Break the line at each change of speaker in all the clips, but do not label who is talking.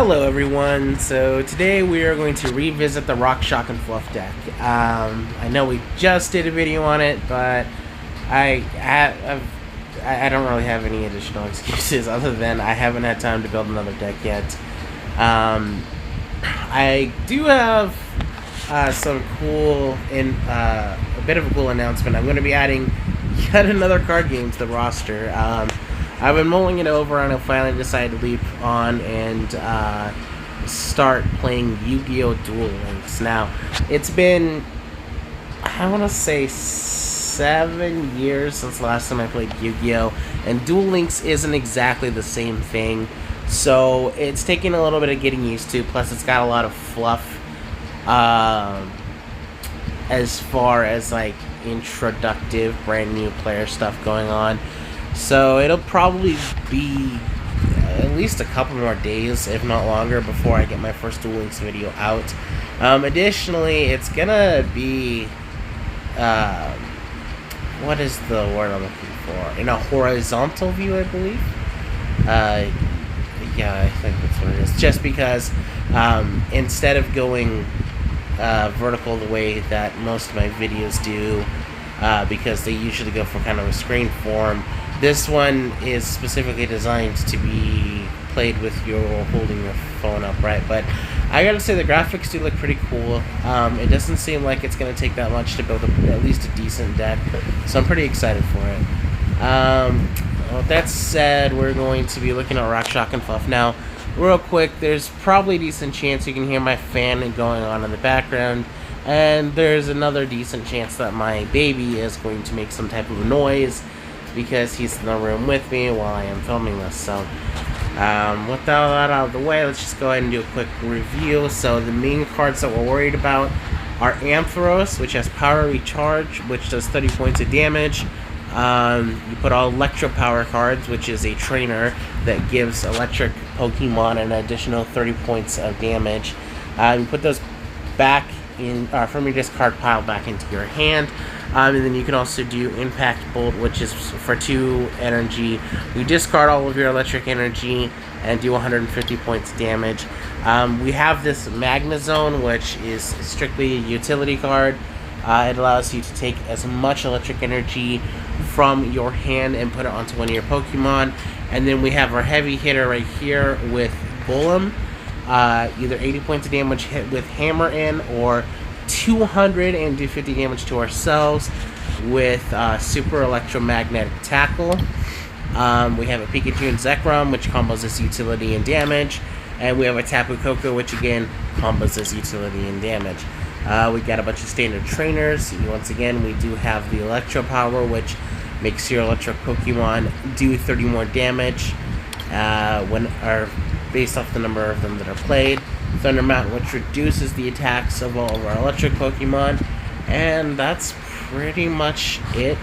Hello everyone, so today we are going to revisit the Rock, Shock, and Fluff deck. I know we just did a video on it, but I don't really have any additional excuses other than I haven't had time to build another deck yet. I do have some cool, a bit of a cool announcement. I'm going to be adding yet another card game to the roster. I've been mulling it over and I finally decided to leap on and start playing Yu-Gi-Oh! Duel Links. Now, it's been, I want to say 7 years since the last time I played Yu-Gi-Oh! And Duel Links isn't exactly the same thing. So, it's taking a little bit of getting used to, plus it's got a lot of fluff as far as like introductive, brand new player stuff going on. So it'll probably be at least a couple more days, if not longer, before I get my first Duel Links video out. Additionally, it's gonna be, what is the word I'm looking for? In a horizontal view, I believe. Yeah, I think that's what it is. Just because instead of going vertical the way that most of my videos do, because they usually go for kind of a screen form, this one is specifically designed to be played with your holding your phone upright. But I gotta say the graphics do look pretty cool. It doesn't seem like it's gonna take that much to build at least a decent deck, so I'm pretty excited for it. With that said, we're going to be looking at Rock, Shock, and Fluff. Now, real quick, there's probably a decent chance you can hear my fan going on in the background, and there's another decent chance that my baby is going to make some type of noise because he's in the room with me while I am filming this. So, with that out of the way, let's just go ahead and do a quick review. So, the main cards that we're worried about are Ampharos, which has Power Recharge, which does 30 points of damage. You put all Electro Power cards, which is a trainer that gives electric Pokemon an additional 30 points of damage. You put those back in from your discard pile back into your hand. And then you can also do Impact Bolt, which is for 2 energy. You discard all of your electric energy and do 150 points damage. We have this Magnezone, which is strictly a utility card. It allows you to take as much electric energy from your hand and put it onto one of your Pokemon. And then we have our heavy hitter right here with Golem. Either 80 points of damage hit with Hammer in, or 200 and do 50 damage to ourselves with Super Electromagnetic Tackle. We have a Pikachu and Zekrom, which combos as utility and damage. And we have a Tapu Koko, which again combos as utility and damage. We got a bunch of standard trainers. Once again, we do have the Electro Power, which makes your electric Pokemon do 30 more damage based off the number of them that are played. Thunder Mountain, which reduces the attacks of all of our electric Pokemon. And that's pretty much it.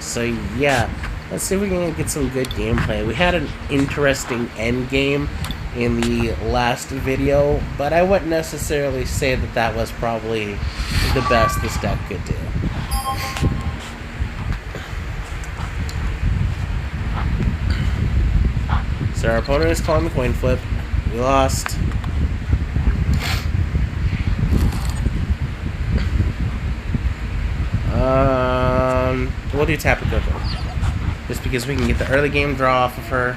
So yeah, let's see if we can get some good gameplay. We had an interesting end game in the last video, but I wouldn't necessarily say that that was probably the best this deck could do. So our opponent is calling the coin flip. We lost. We'll do Tapu Koko, just because we can get the early game draw off of her.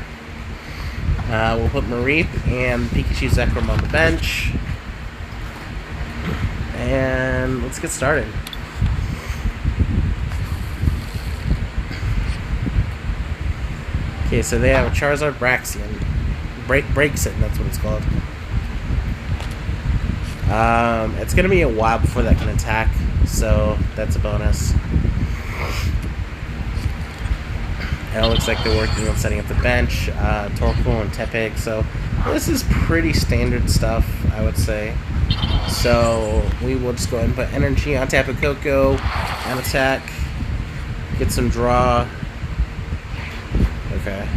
We'll put Mareep and Pikachu Zekrom on the bench. And let's get started. Okay, so they have a Charizard Braixen. Braixen, that's what it's called. It's going to be a while before that can attack, so that's a bonus. And it looks like they're working on setting up the bench, Torkoal and Tepig, so this is pretty standard stuff, I would say. So we will just go ahead and put energy on Tapu Koko and attack, get some draw. Okay.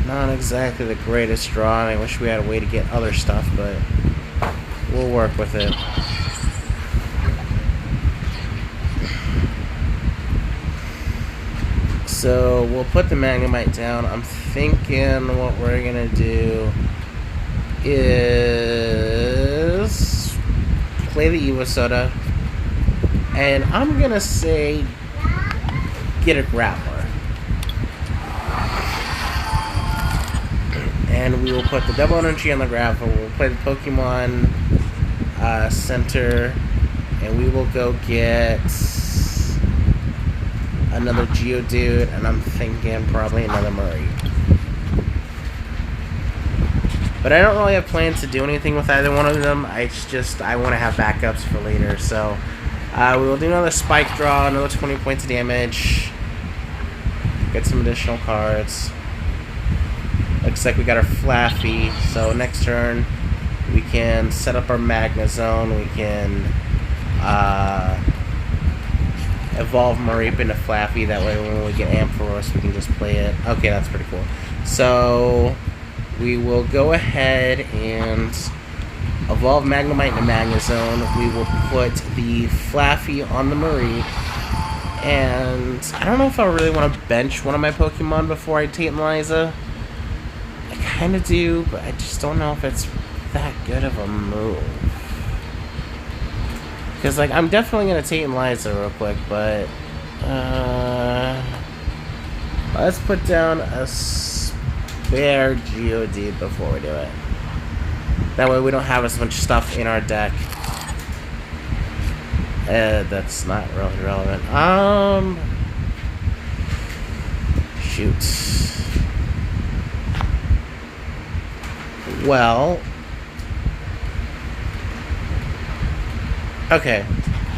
Not exactly the greatest draw, and I wish we had a way to get other stuff, but we'll work with it. So we'll put the Magnemite down. I'm thinking what we're gonna do is play the Evo Soda, and I'm gonna say get a Grappler. And we will put the double energy on the Grappler. We'll play the Pokemon Center, and we will go get another Geodude, and I'm thinking probably another Murray. But I don't really have plans to do anything with either one of them. I want to have backups for later. So we will do another Spike Draw, another 20 points of damage. Get some additional cards. Looks like we got our Flaffy. So next turn, we can set up our Magnezone. We can evolve Mareep into Flaffy. That way when we get Ampharos, we can just play it. Okay, that's pretty cool. So we will go ahead and evolve Magnemite into Magnezone. We will put the Flaffy on the Mareep. And I don't know if I really want to bench one of my Pokemon before I Tantaliza. I kind of do, but I just don't know if it's that good of a move. Because, like, I'm definitely going to Tantaliza real quick, but let's put down a spare Geodude before we do it. That way we don't have as much stuff in our deck. That's not really relevant. Shoot. Well, okay,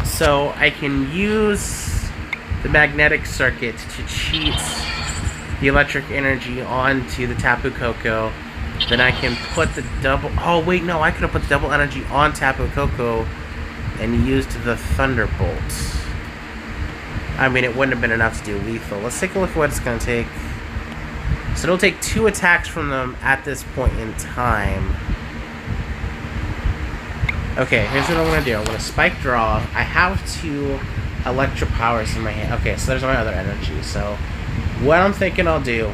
so I can use the magnetic circuit to cheat the electric energy onto the Tapu Koko. Then I can put the double... Oh, wait, no, I could have put the double energy on Tapu Koko and used the Thunderbolt. I mean, it wouldn't have been enough to do lethal. Let's take a look at what it's going to take. So it'll take 2 attacks from them at this point in time. Okay, here's what I'm going to do. I'm going to Spike Draw. I have 2 Electro Powers in my hand. Okay, so there's my other energy. So what I'm thinking I'll do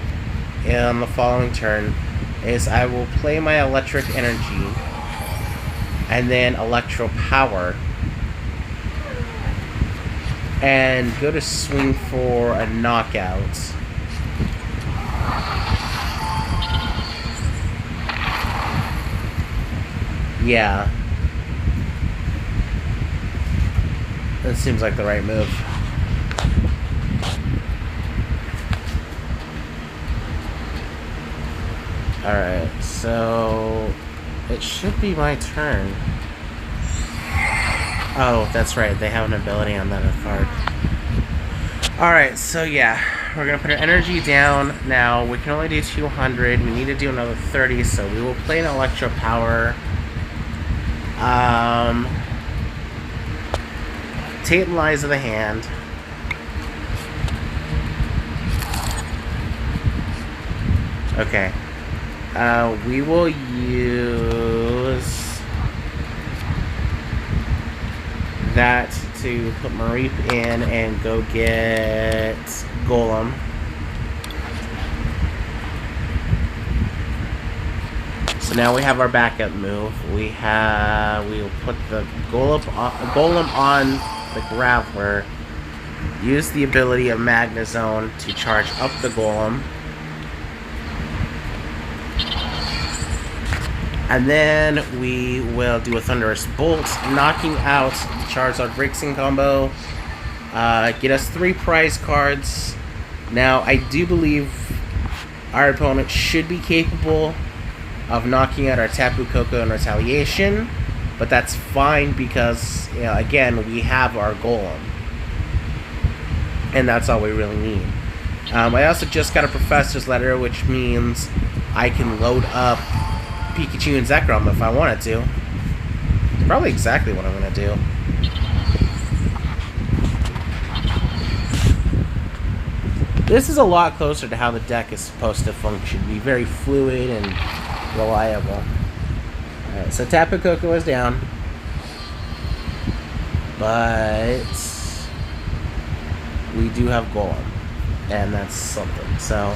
in the following turn is I will play my Electric Energy and then Electro Power and go to swing for a knockout. Yeah. That seems like the right move. Alright, so it should be my turn. Oh, that's right, they have an ability on that card. Alright, so yeah, we're gonna put our energy down now. We can only do 200. We need to do another 30, so we will play an Electro Power. Tantalize the hand. Okay. We will use that to put Mareep in and go get Golem. So now we have our backup move. We will put the Golem on the Graveler. Use the ability of Magnezone to charge up the Golem. And then we will do a Thunderous Bolt, knocking out the Charizard Braixen combo. Get us 3 prize cards. Now, I do believe our opponent should be capable of knocking out our Tapu Koko in retaliation, but that's fine because, you know, again, we have our Golem. And that's all we really need. I also just got a Professor's Letter, which means I can load up Pikachu and Zekrom if I wanted to. Probably exactly what I'm going to do. This is a lot closer to how the deck is supposed to function. Be very fluid and reliable. Alright, so Tapu Koko is down. But we do have Golem. and that's something. So,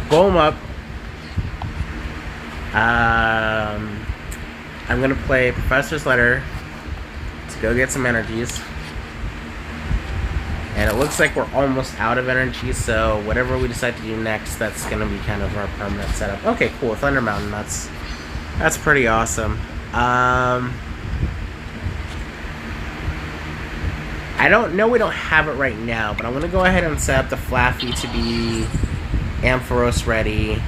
blow him up. I'm gonna play Professor's Letter to go get some energies. And it looks like we're almost out of energy, so whatever we decide to do next, that's gonna be kind of our permanent setup. Okay, cool. Thunder Mountain. That's pretty awesome. I don't know, we don't have it right now, but I'm going to go ahead and set up the Fluffy to be Ampharos ready.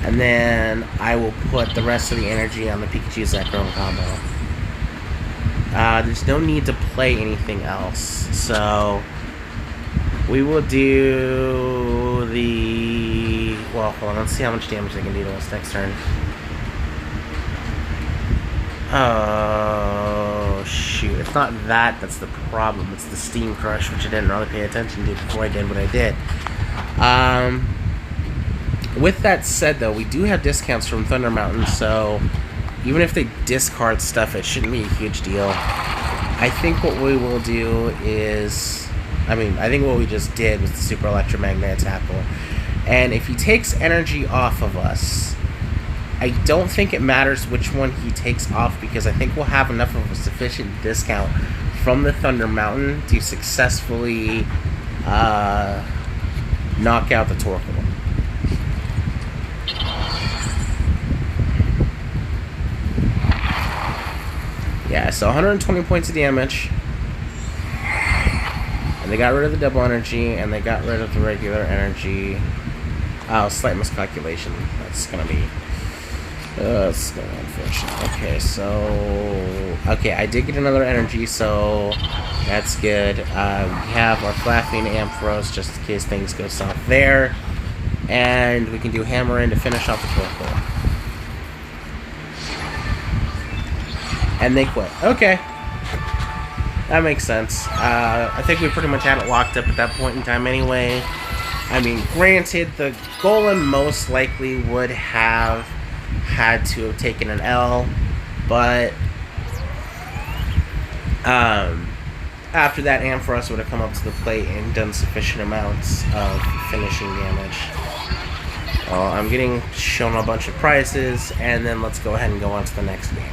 And then I will put the rest of the energy on the Pikachu Zekrom combo. There's no need to play anything else, so we will do the... Well, hold on, let's see how much damage they can do to us next turn. Oh, shoot. It's not that's the problem. It's the Steam Crush, which I didn't really pay attention to before I did what I did. With that said, though, we do have discounts from Thunder Mountain, so even if they discard stuff, it shouldn't be a huge deal. I think what we will do is... I think what we just did was the Super Electromagnetic Tackle. And if he takes energy off of us... I don't think it matters which one he takes off, because I think we'll have enough of a sufficient discount from the Thunder Mountain to successfully knock out the Torkoal. Yeah, so 120 points of damage. And they got rid of the double energy, and they got rid of the regular energy. Oh, slight miscalculation. That's going to be... that's gonna be unfortunate. Okay, so... Okay, I did get another energy, so that's good. We have our Fluffy and Ampharos, just in case things go south there. And we can do Hammer In to finish off the Torkoal. And they quit. Okay. That makes sense. I think we pretty much had it locked up at that point in time anyway. Granted, the Golem most likely would have had to have taken an L, but after that, Ampharos would have come up to the plate and done sufficient amounts of finishing damage. I'm getting shown a bunch of prices, and then let's go ahead and go on to the next game.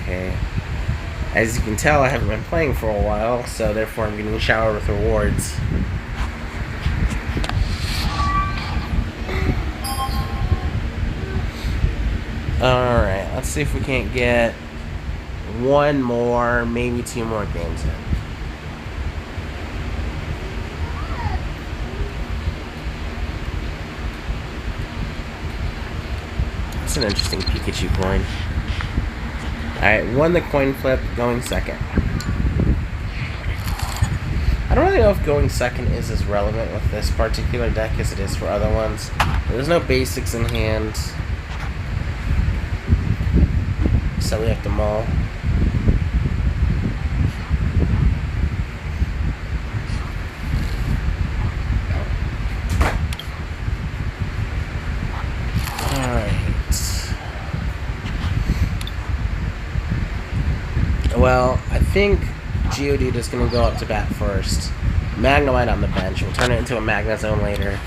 Okay. As you can tell, I haven't been playing for a while, so therefore I'm getting showered with rewards. Alright, let's see if we can't get one more, maybe two more games in. That's an interesting Pikachu coin. Alright, won the coin flip, going second. I don't really know if going second is as relevant with this particular deck as it is for other ones. There's no basics in hand, so we have to mull. Well, I think Geodude is going to go up to bat first. Magnemite on the bench. We'll turn it into a Magnezone later.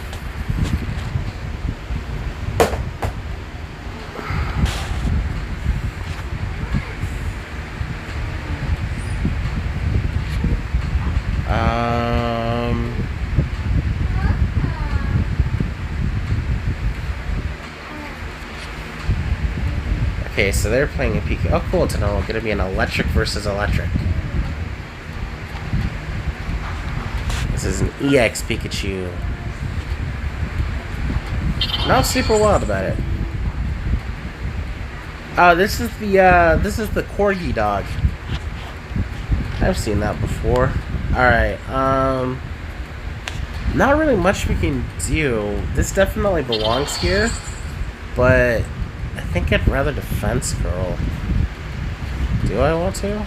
Okay, so they're playing a Pikachu. Oh, cool to know. It's going to be an electric versus electric. This is an EX Pikachu. Not super wild about it. Oh, this is the Corgi dog. I've seen that before. Alright, not really much we can do. This definitely belongs here, but I think I'd rather Defense Curl. Do I want to?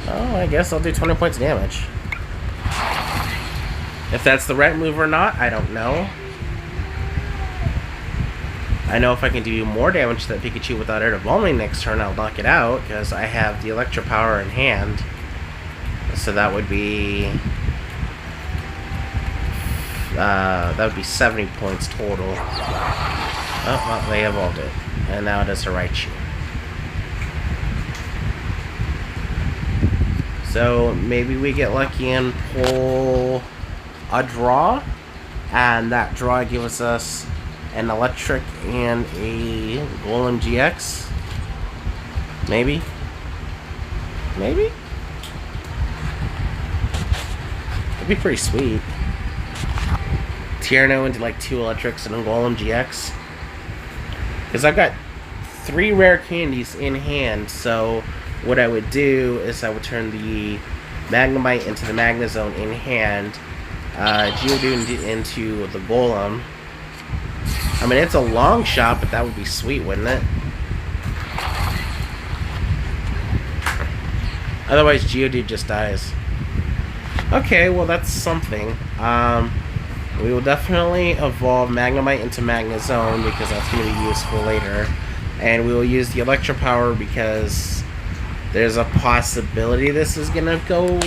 Oh, I guess I'll do 20 points of damage. If that's the right move or not, I don't know. I know if I can do more damage to that Pikachu without Air Evolving next turn, I'll knock it out, because I have the Electro Power in hand. So that would be... that would be 70 points total. Oh, well, they evolved it. And now it is a Raichu. So maybe we get lucky and pull a draw, and that draw gives us an Electric and a Golem GX. Maybe? Maybe? That'd be pretty sweet. Tierno into like 2 Electrics and a Golem GX. Because I've got 3 rare candies in hand, so what I would do is I would turn the Magnemite into the Magnezone in hand, Geodude into the Golem. I mean, it's a long shot, but that would be sweet, wouldn't it? Otherwise, Geodude just dies. Okay, well, that's something. We will definitely evolve Magnemite into Magnezone because that's going to be useful later. And we will use the Electro Power because there's a possibility this is going to go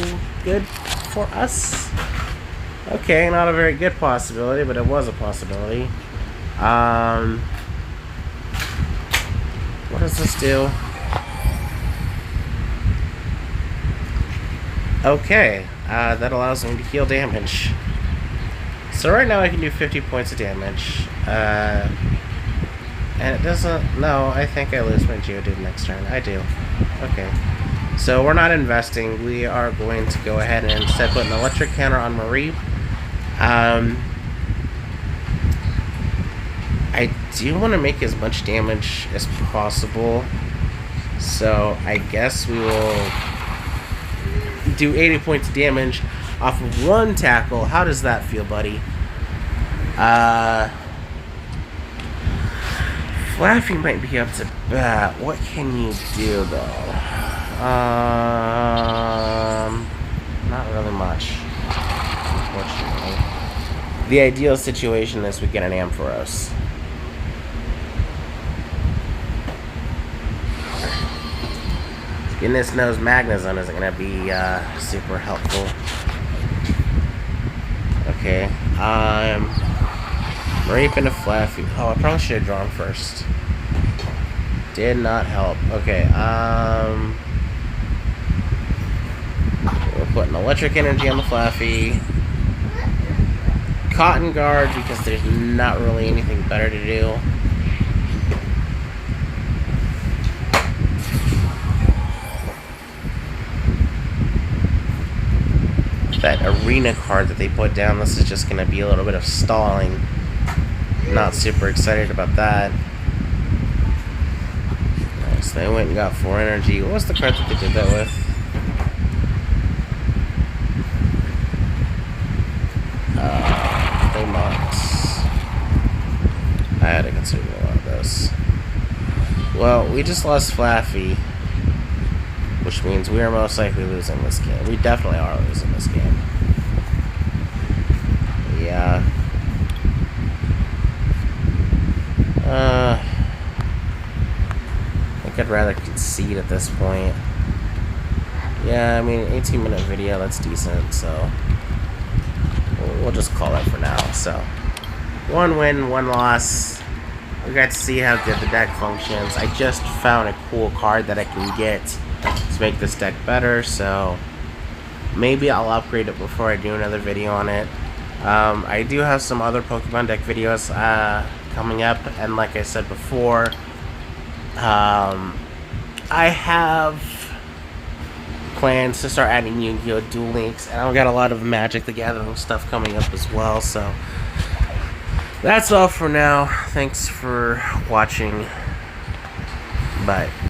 good for us. Okay, not a very good possibility, but it was a possibility. What does this do? Okay, that allows me to heal damage. So right now I can do 50 points of damage. And it doesn't... No, I think I lose my Geodude next turn. I do. Okay. So we're not investing. We are going to go ahead and instead put an electric counter on Marie. I do want to make as much damage as possible. So I guess we will do 80 points of damage off of 1 tackle. How does that feel, buddy? Fluffy might be up to bat. What can you do, though? Not really much, unfortunately. The ideal situation is we get an Ampharos. Goodness knows Magnezone isn't going to be super helpful. Okay, Mareep into Fluffy. Oh, I probably should have drawn first. Did not help. Okay, we're putting electric energy on the Fluffy. Cotton Guard because there's not really anything better to do. That arena card that they put down, this is just going to be a little bit of stalling. Not super excited about that. Nice, they went and got 4 energy. What was the card that they did that with? They mocked. I had to consider a lot of this. Well, we just lost Fluffy, which means we are most likely losing this game. We definitely are losing this game. Yeah. I think I'd rather concede at this point. Yeah, I mean, 18-minute video, that's decent, so we'll just call that for now. So, 1 win, 1 loss. We got to see how good the deck functions. I just found a cool card that I can get to make this deck better, so maybe I'll upgrade it before I do another video on it. I do have some other Pokemon deck videos coming up, and like I said before, I have plans to start adding Yu-Gi-Oh! Duel Links, and I've got a lot of Magic the Gathering stuff coming up as well, so that's all for now. Thanks for watching. Bye.